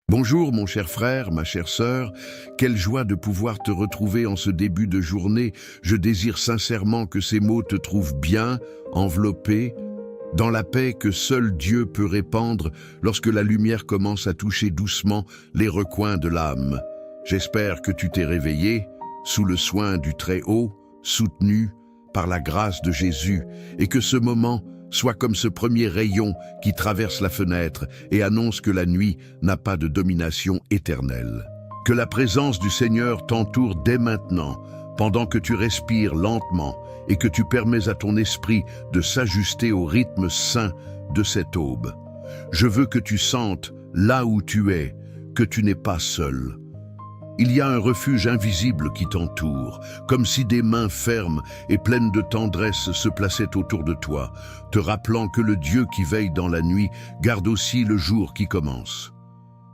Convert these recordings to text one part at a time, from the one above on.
Bonjour mon cher frère, ma chère sœur, quelle joie de pouvoir te retrouver en ce début de journée. Je désire sincèrement que ces mots te trouvent bien, enveloppé, dans la paix que seul Dieu peut répandre lorsque la lumière commence à toucher doucement les recoins de l'âme. J'espère que tu t'es réveillé, sous le soin du Très-Haut, soutenu par la grâce de Jésus, et que ce moment soit comme ce premier rayon qui traverse la fenêtre et annonce que la nuit n'a pas de domination éternelle. Que la présence du Seigneur t'entoure dès maintenant, pendant que tu respires lentement et que tu permets à ton esprit de s'ajuster au rythme sain de cette aube. Je veux que tu sentes, là où tu es, que tu n'es pas seul. Il y a un refuge invisible qui t'entoure, comme si des mains fermes et pleines de tendresse se plaçaient autour de toi, te rappelant que le Dieu qui veille dans la nuit garde aussi le jour qui commence.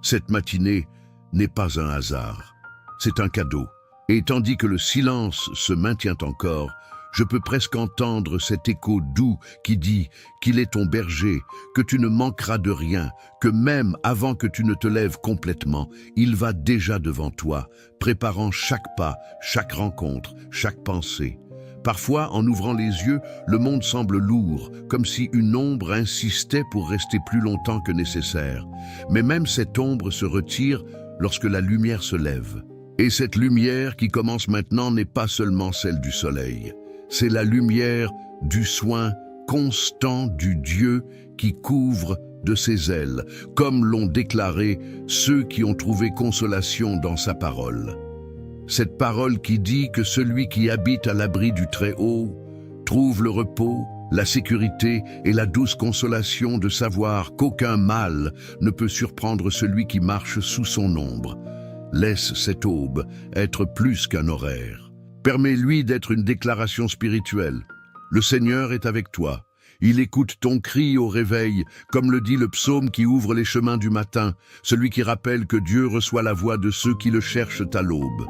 Cette matinée n'est pas un hasard, c'est un cadeau. Et tandis que le silence se maintient encore, je peux presque entendre cet écho doux qui dit qu'il est ton berger, que tu ne manqueras de rien, que même avant que tu ne te lèves complètement, il va déjà devant toi, préparant chaque pas, chaque rencontre, chaque pensée. Parfois, en ouvrant les yeux, le monde semble lourd, comme si une ombre insistait pour rester plus longtemps que nécessaire. Mais même cette ombre se retire lorsque la lumière se lève. Et cette lumière qui commence maintenant n'est pas seulement celle du soleil. C'est la lumière du soin constant du Dieu qui couvre de ses ailes, comme l'ont déclaré ceux qui ont trouvé consolation dans sa parole. Cette parole qui dit que celui qui habite à l'abri du Très-Haut trouve le repos, la sécurité et la douce consolation de savoir qu'aucun mal ne peut surprendre celui qui marche sous son ombre. Laisse cette aube être plus qu'un horaire. Permets-lui d'être une déclaration spirituelle. Le Seigneur est avec toi. Il écoute ton cri au réveil, comme le dit le psaume qui ouvre les chemins du matin, celui qui rappelle que Dieu reçoit la voix de ceux qui le cherchent à l'aube.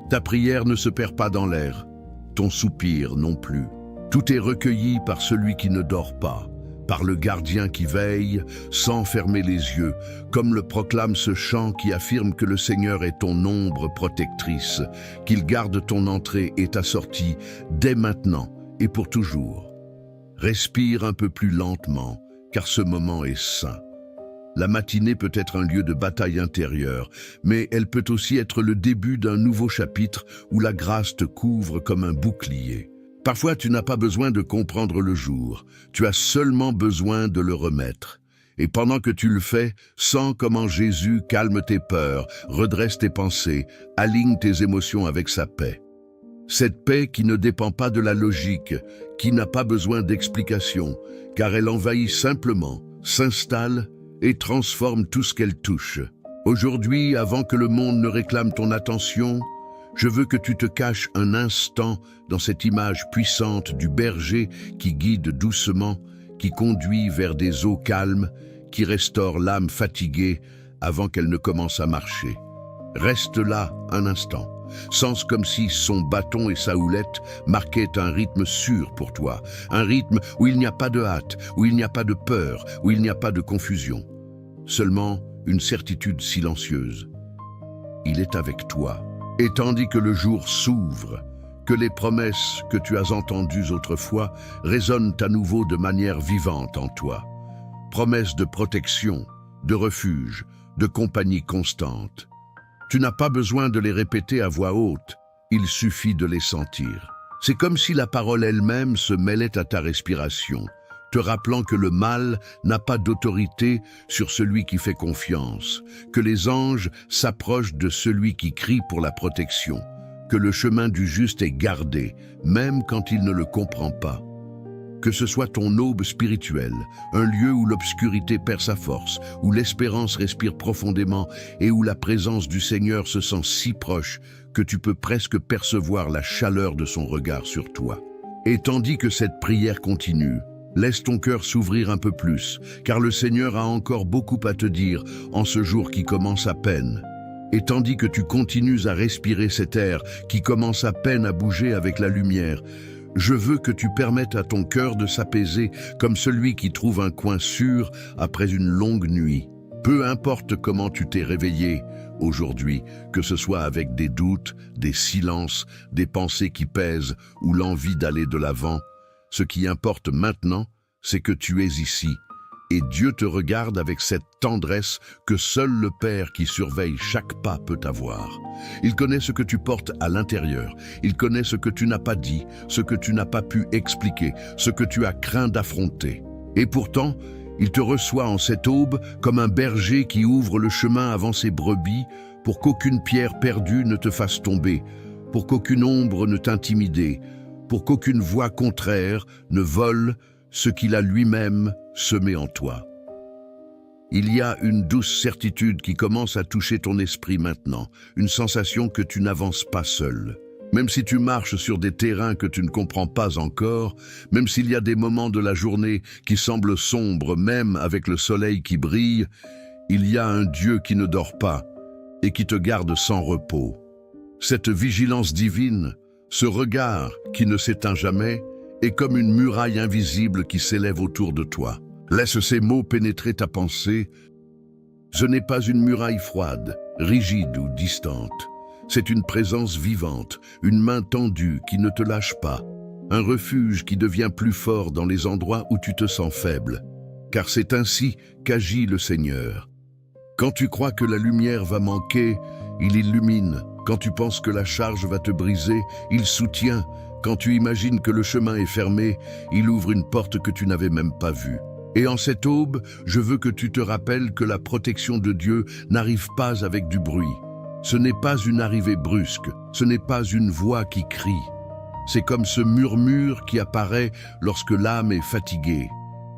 Ta prière ne se perd pas dans l'air, ton soupir non plus. Tout est recueilli par celui qui ne dort pas, par le gardien qui veille, sans fermer les yeux, comme le proclame ce chant qui affirme que le Seigneur est ton ombre protectrice, qu'il garde ton entrée et ta sortie dès maintenant et pour toujours. Respire un peu plus lentement, car ce moment est saint. La matinée peut être un lieu de bataille intérieure, mais elle peut aussi être le début d'un nouveau chapitre où la grâce te couvre comme un bouclier. Parfois, tu n'as pas besoin de comprendre le jour, tu as seulement besoin de le remettre. Et pendant que tu le fais, sens comment Jésus calme tes peurs, redresse tes pensées, aligne tes émotions avec sa paix. Cette paix qui ne dépend pas de la logique, qui n'a pas besoin d'explication, car elle envahit simplement, s'installe et transforme tout ce qu'elle touche. Aujourd'hui, avant que le monde ne réclame ton attention, je veux que tu te caches un instant dans cette image puissante du berger qui guide doucement, qui conduit vers des eaux calmes, qui restaure l'âme fatiguée avant qu'elle ne commence à marcher. Reste là un instant, sens comme si son bâton et sa houlette marquaient un rythme sûr pour toi, un rythme où il n'y a pas de hâte, où il n'y a pas de peur, où il n'y a pas de confusion. Seulement une certitude silencieuse. Il est avec toi. Et tandis que le jour s'ouvre, que les promesses que tu as entendues autrefois résonnent à nouveau de manière vivante en toi. Promesses de protection, de refuge, de compagnie constante. Tu n'as pas besoin de les répéter à voix haute, il suffit de les sentir. C'est comme si la parole elle-même se mêlait à ta respiration, te rappelant que le mal n'a pas d'autorité sur celui qui fait confiance, que les anges s'approchent de celui qui crie pour la protection, que le chemin du juste est gardé, même quand il ne le comprend pas. Que ce soit ton aube spirituelle, un lieu où l'obscurité perd sa force, où l'espérance respire profondément et où la présence du Seigneur se sent si proche que tu peux presque percevoir la chaleur de son regard sur toi. Et tandis que cette prière continue, laisse ton cœur s'ouvrir un peu plus, car le Seigneur a encore beaucoup à te dire en ce jour qui commence à peine. Et tandis que tu continues à respirer cet air qui commence à peine à bouger avec la lumière, je veux que tu permettes à ton cœur de s'apaiser comme celui qui trouve un coin sûr après une longue nuit. Peu importe comment tu t'es réveillé aujourd'hui, que ce soit avec des doutes, des silences, des pensées qui pèsent ou l'envie d'aller de l'avant, ce qui importe maintenant, c'est que tu es ici. Et Dieu te regarde avec cette tendresse que seul le Père qui surveille chaque pas peut avoir. Il connaît ce que tu portes à l'intérieur. Il connaît ce que tu n'as pas dit, ce que tu n'as pas pu expliquer, ce que tu as craint d'affronter. Et pourtant, il te reçoit en cette aube comme un berger qui ouvre le chemin avant ses brebis pour qu'aucune pierre perdue ne te fasse tomber, pour qu'aucune ombre ne t'intimide, pour qu'aucune voix contraire ne vole ce qu'il a lui-même semé en toi. Il y a une douce certitude qui commence à toucher ton esprit maintenant, une sensation que tu n'avances pas seul. Même si tu marches sur des terrains que tu ne comprends pas encore, même s'il y a des moments de la journée qui semblent sombres, même avec le soleil qui brille, il y a un Dieu qui ne dort pas et qui te garde sans repos. Cette vigilance divine, ce regard qui ne s'éteint jamais, est comme une muraille invisible qui s'élève autour de toi. Laisse ces mots pénétrer ta pensée. Ce n'est pas une muraille froide, rigide ou distante. C'est une présence vivante, une main tendue qui ne te lâche pas, un refuge qui devient plus fort dans les endroits où tu te sens faible. Car c'est ainsi qu'agit le Seigneur. Quand tu crois que la lumière va manquer, il illumine. Quand tu penses que la charge va te briser, il soutient. Quand tu imagines que le chemin est fermé, il ouvre une porte que tu n'avais même pas vue. Et en cette aube, je veux que tu te rappelles que la protection de Dieu n'arrive pas avec du bruit. Ce n'est pas une arrivée brusque, ce n'est pas une voix qui crie. C'est comme ce murmure qui apparaît lorsque l'âme est fatiguée,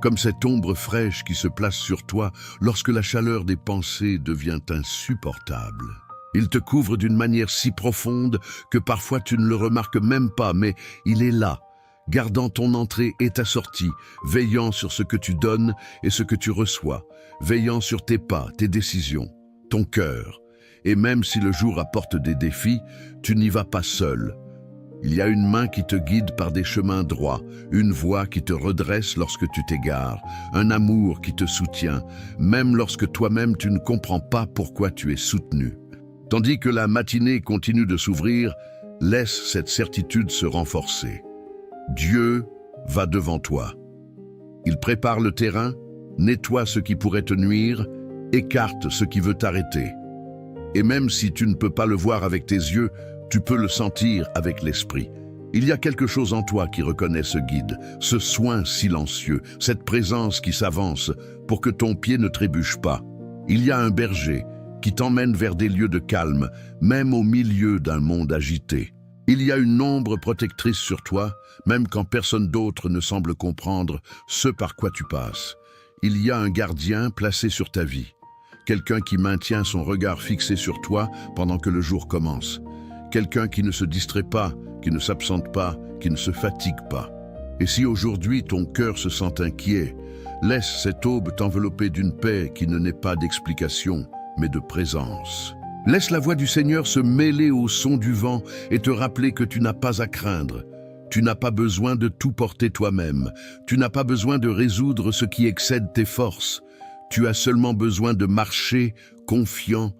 comme cette ombre fraîche qui se place sur toi lorsque la chaleur des pensées devient insupportable. Il te couvre d'une manière si profonde que parfois tu ne le remarques même pas, mais il est là, gardant ton entrée et ta sortie, veillant sur ce que tu donnes et ce que tu reçois, veillant sur tes pas, tes décisions, ton cœur. Et même si le jour apporte des défis, tu n'y vas pas seul. Il y a une main qui te guide par des chemins droits, une voix qui te redresse lorsque tu t'égares, un amour qui te soutient, même lorsque toi-même tu ne comprends pas pourquoi tu es soutenu. Tandis que la matinée continue de s'ouvrir, laisse cette certitude se renforcer. Dieu va devant toi. Il prépare le terrain, nettoie ce qui pourrait te nuire, écarte ce qui veut t'arrêter. Et même si tu ne peux pas le voir avec tes yeux, tu peux le sentir avec l'esprit. Il y a quelque chose en toi qui reconnaît ce guide, ce soin silencieux, cette présence qui s'avance pour que ton pied ne trébuche pas. Il y a un berger qui t'emmène vers des lieux de calme, même au milieu d'un monde agité. Il y a une ombre protectrice sur toi, même quand personne d'autre ne semble comprendre ce par quoi tu passes. Il y a un gardien placé sur ta vie, quelqu'un qui maintient son regard fixé sur toi pendant que le jour commence, quelqu'un qui ne se distrait pas, qui ne s'absente pas, qui ne se fatigue pas. Et si aujourd'hui ton cœur se sent inquiet, laisse cette aube t'envelopper d'une paix qui ne n'est pas d'explication, mais de présence. Laisse la voix du Seigneur se mêler au son du vent et te rappeler que tu n'as pas à craindre. Tu n'as pas besoin de tout porter toi-même. Tu n'as pas besoin de résoudre ce qui excède tes forces. Tu as seulement besoin de marcher confiant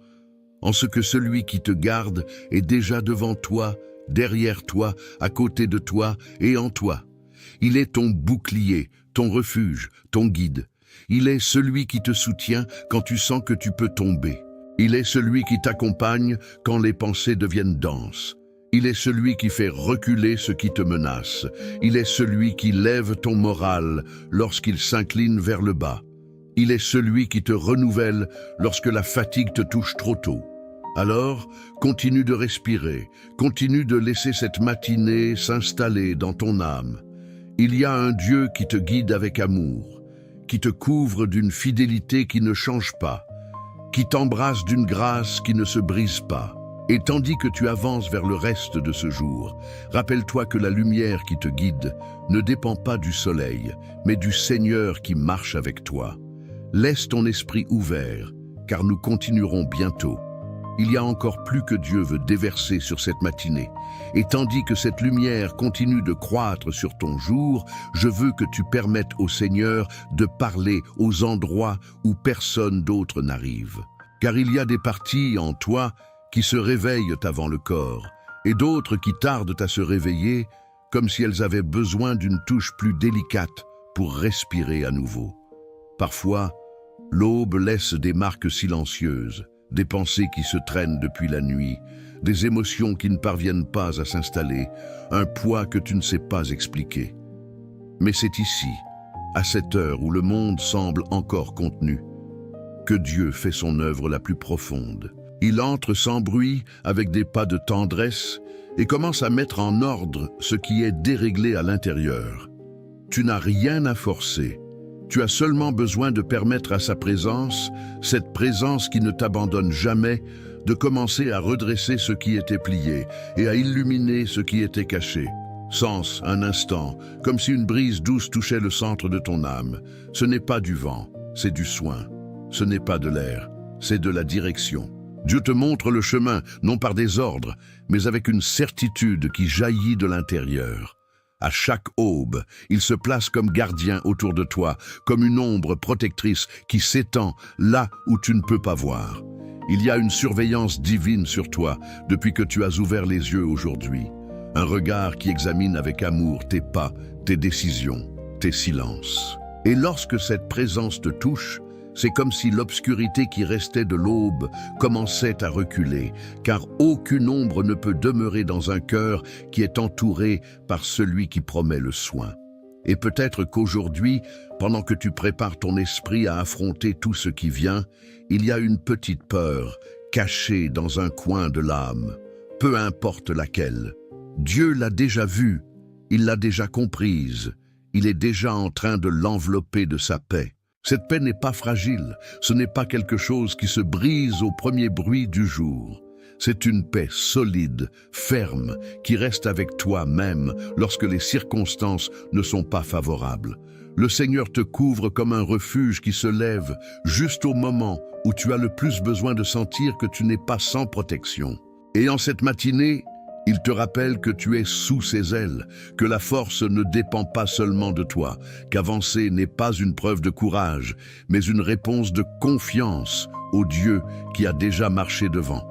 en ce que celui qui te garde est déjà devant toi, derrière toi, à côté de toi et en toi. Il est ton bouclier, ton refuge, ton guide. Il est celui qui te soutient quand tu sens que tu peux tomber. Il est celui qui t'accompagne quand les pensées deviennent denses. Il est celui qui fait reculer ce qui te menace. Il est celui qui lève ton moral lorsqu'il s'incline vers le bas. Il est celui qui te renouvelle lorsque la fatigue te touche trop tôt. Alors, continue de respirer, continue de laisser cette matinée s'installer dans ton âme. Il y a un Dieu qui te guide avec amour, qui te couvre d'une fidélité qui ne change pas, qui t'embrasse d'une grâce qui ne se brise pas. Et tandis que tu avances vers le reste de ce jour, rappelle-toi que la lumière qui te guide ne dépend pas du soleil, mais du Seigneur qui marche avec toi. Laisse ton esprit ouvert, car nous continuerons bientôt. il y a encore plus que Dieu veut déverser sur cette matinée. Et tandis que cette lumière continue de croître sur ton jour, je veux que tu permettes au Seigneur de parler aux endroits où personne d'autre n'arrive. Car il y a des parties en toi qui se réveillent avant le corps, et d'autres qui tardent à se réveiller, comme si elles avaient besoin d'une touche plus délicate pour respirer à nouveau. Parfois, l'aube laisse des marques silencieuses, des pensées qui se traînent depuis la nuit, des émotions qui ne parviennent pas à s'installer, un poids que tu ne sais pas expliquer. Mais c'est ici, à cette heure où le monde semble encore contenu, que Dieu fait son œuvre la plus profonde. Il entre sans bruit, avec des pas de tendresse, et commence à mettre en ordre ce qui est déréglé à l'intérieur. Tu n'as rien à forcer. Tu as seulement besoin de permettre à sa présence, cette présence qui ne t'abandonne jamais, de commencer à redresser ce qui était plié et à illuminer ce qui était caché. Sens, un instant, comme si une brise douce touchait le centre de ton âme. Ce n'est pas du vent, c'est du soin. Ce n'est pas de l'air, c'est de la direction. Dieu te montre le chemin, non par des ordres, mais avec une certitude qui jaillit de l'intérieur. À chaque aube, il se place comme gardien autour de toi, comme une ombre protectrice qui s'étend là où tu ne peux pas voir. Il y a une surveillance divine sur toi depuis que tu as ouvert les yeux aujourd'hui. Un regard qui examine avec amour tes pas, tes décisions, tes silences. Et lorsque cette présence te touche, c'est comme si l'obscurité qui restait de l'aube commençait à reculer, car aucune ombre ne peut demeurer dans un cœur qui est entouré par celui qui promet le soin. Et peut-être qu'aujourd'hui, pendant que tu prépares ton esprit à affronter tout ce qui vient, il y a une petite peur cachée dans un coin de l'âme, peu importe laquelle. Dieu l'a déjà vue, il l'a déjà comprise, il est déjà en train de l'envelopper de sa paix. Cette paix n'est pas fragile, ce n'est pas quelque chose qui se brise au premier bruit du jour. C'est une paix solide, ferme, qui reste avec toi même lorsque les circonstances ne sont pas favorables. Le Seigneur te couvre comme un refuge qui se lève juste au moment où tu as le plus besoin de sentir que tu n'es pas sans protection. Et en cette matinée, il te rappelle que tu es sous ses ailes, que la force ne dépend pas seulement de toi, qu'avancer n'est pas une preuve de courage, mais une réponse de confiance au Dieu qui a déjà marché devant.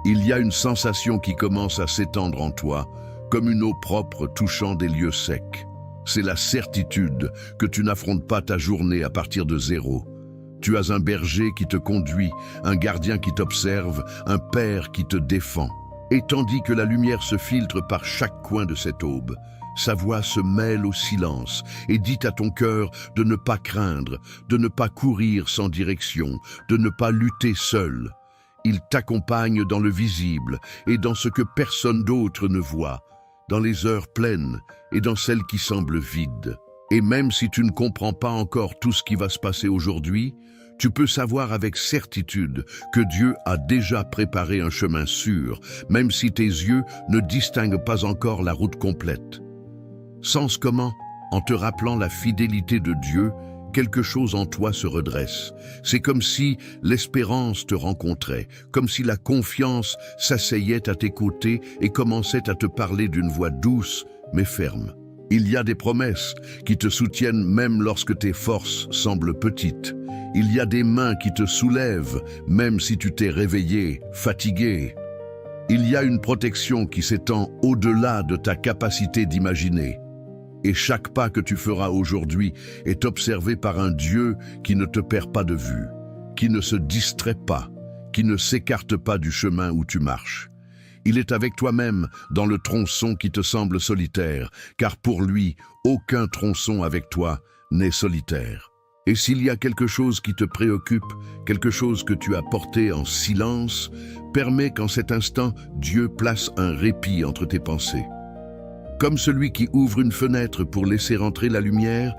Il y a une sensation qui commence à s'étendre en toi, comme une eau propre touchant des lieux secs. C'est la certitude que tu n'affrontes pas ta journée à partir de zéro. Tu as un berger qui te conduit, un gardien qui t'observe, un père qui te défend. Et tandis que la lumière se filtre par chaque coin de cette aube, sa voix se mêle au silence et dit à ton cœur de ne pas craindre, de ne pas courir sans direction, de ne pas lutter seul. Il t'accompagne dans le visible et dans ce que personne d'autre ne voit, dans les heures pleines et dans celles qui semblent vides. Et même si tu ne comprends pas encore tout ce qui va se passer aujourd'hui, tu peux savoir avec certitude que Dieu a déjà préparé un chemin sûr, même si tes yeux ne distinguent pas encore la route complète. Sens comment, en te rappelant la fidélité de Dieu, quelque chose en toi se redresse. C'est comme si l'espérance te rencontrait, comme si la confiance s'asseyait à tes côtés et commençait à te parler d'une voix douce mais ferme. Il y a des promesses qui te soutiennent même lorsque tes forces semblent petites. Il y a des mains qui te soulèvent même si tu t'es réveillé, fatigué. Il y a une protection qui s'étend au-delà de ta capacité d'imaginer. Et chaque pas que tu feras aujourd'hui est observé par un Dieu qui ne te perd pas de vue, qui ne se distrait pas, qui ne s'écarte pas du chemin où tu marches. Il est avec toi-même dans le tronçon qui te semble solitaire, car pour lui, aucun tronçon avec toi n'est solitaire. Et s'il y a quelque chose qui te préoccupe, quelque chose que tu as porté en silence, permets qu'en cet instant, Dieu place un répit entre tes pensées. Comme celui qui ouvre une fenêtre pour laisser entrer la lumière,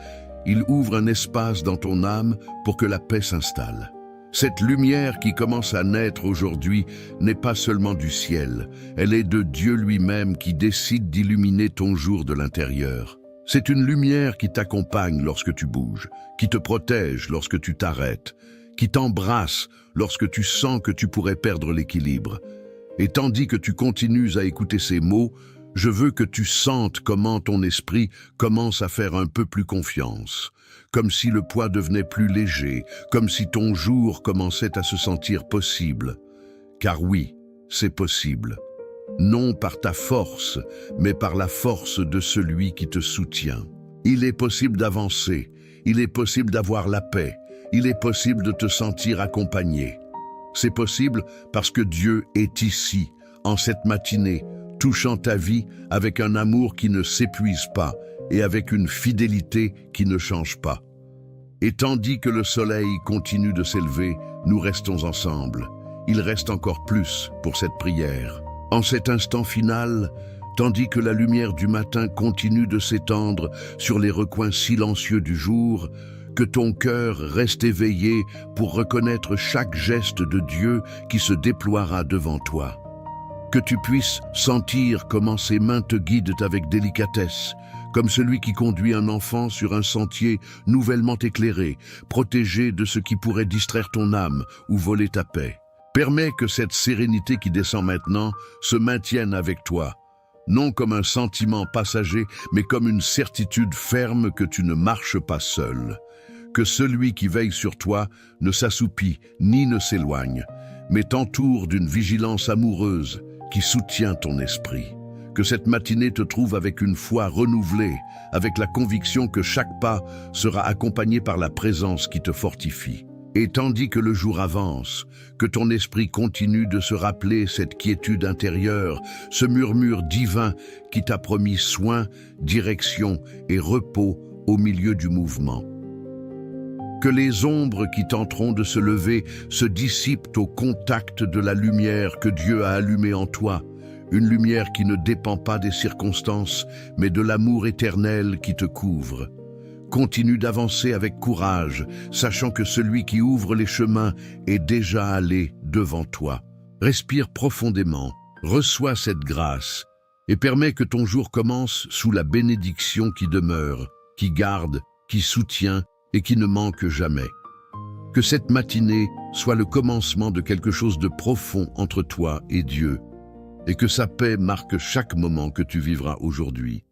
il ouvre un espace dans ton âme pour que la paix s'installe. Cette lumière qui commence à naître aujourd'hui n'est pas seulement du ciel, elle est de Dieu lui-même qui décide d'illuminer ton jour de l'intérieur. C'est une lumière qui t'accompagne lorsque tu bouges, qui te protège lorsque tu t'arrêtes, qui t'embrasse lorsque tu sens que tu pourrais perdre l'équilibre. Et tandis que tu continues à écouter ces mots, je veux que tu sentes comment ton esprit commence à faire un peu plus confiance, comme si le poids devenait plus léger, comme si ton jour commençait à se sentir possible. Car oui, c'est possible. Non par ta force, mais par la force de celui qui te soutient. Il est possible d'avancer, il est possible d'avoir la paix, il est possible de te sentir accompagné. C'est possible parce que Dieu est ici, en cette matinée, touchant ta vie avec un amour qui ne s'épuise pas et avec une fidélité qui ne change pas. Et tandis que le soleil continue de s'élever, nous restons ensemble. Il reste encore plus pour cette prière. En cet instant final, tandis que la lumière du matin continue de s'étendre sur les recoins silencieux du jour, que ton cœur reste éveillé pour reconnaître chaque geste de Dieu qui se déploiera devant toi. Que tu puisses sentir comment ses mains te guident avec délicatesse, comme celui qui conduit un enfant sur un sentier nouvellement éclairé, protégé de ce qui pourrait distraire ton âme ou voler ta paix. Permets que cette sérénité qui descend maintenant se maintienne avec toi, non comme un sentiment passager, mais comme une certitude ferme que tu ne marches pas seul. Que celui qui veille sur toi ne s'assoupit ni ne s'éloigne, mais t'entoure d'une vigilance amoureuse qui soutient ton esprit. Que cette matinée te trouve avec une foi renouvelée, avec la conviction que chaque pas sera accompagné par la présence qui te fortifie. Et tandis que le jour avance, que ton esprit continue de se rappeler cette quiétude intérieure, ce murmure divin qui t'a promis soin, direction et repos au milieu du mouvement. Que les ombres qui tenteront de se lever se dissipent au contact de la lumière que Dieu a allumée en toi, une lumière qui ne dépend pas des circonstances, mais de l'amour éternel qui te couvre. Continue d'avancer avec courage, sachant que celui qui ouvre les chemins est déjà allé devant toi. Respire profondément, reçois cette grâce et permets que ton jour commence sous la bénédiction qui demeure, qui garde, qui soutient et qui ne manque jamais. Que cette matinée soit le commencement de quelque chose de profond entre toi et Dieu, et que sa paix marque chaque moment que tu vivras aujourd'hui.